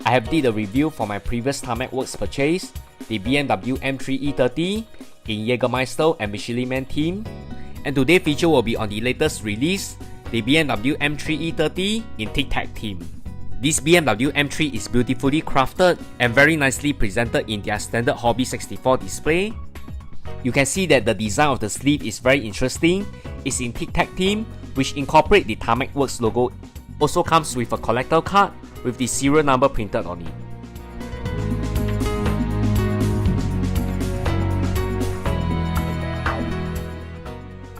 I have did a review for my previous Tarmac Works purchase, the BMW M3 E30 in Jägermeister and Michelin Man team, and today's feature will be on the latest release, the BMW M3 E30 in TicTac team. This BMW M3 is beautifully crafted and very nicely presented in their standard Hobby 64 display. You can see that the design of the sleeve is very interesting. It's in TicTac theme, which incorporate the Tarmac Works logo. Also comes with a collector card with the serial number printed on it.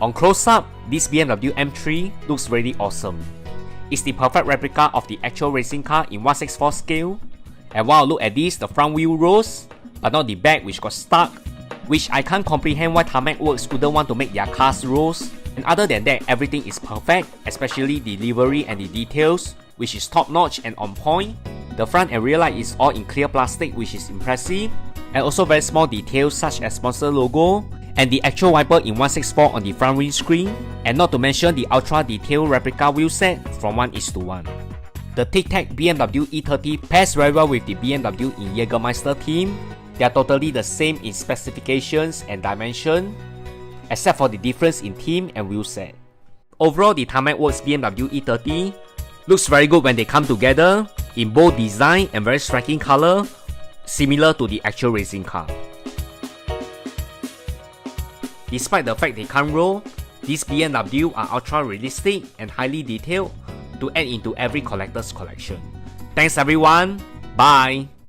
On close-up, this BMW M3 looks really awesome. It's the perfect replica of the actual racing car in 1/64 scale. And while I look at this, the front wheel rose, but not the back which got stuck, which I can't comprehend why Tarmac Works wouldn't want to make their cars rose. And other than that, everything is perfect, especially the livery and the details, which is top notch and on point. The front and rear light is all in clear plastic, which is impressive, and also very small details such as sponsor logo and the actual wiper in 1/64 on the front windscreen, and not to mention the ultra detailed replica wheel set from 1:1. The TicTac BMW E30 pairs very well with the BMW in Jägermeister team. They are totally the same in specifications and dimension, except for the difference in theme and wheel set. Overall, the Tarmac Works BMW E30 looks very good when they come together in bold design and very striking color, similar to the actual racing car. Despite the fact they can't roll, these BMW are ultra realistic and highly detailed to add into every collector's collection. Thanks everyone, bye!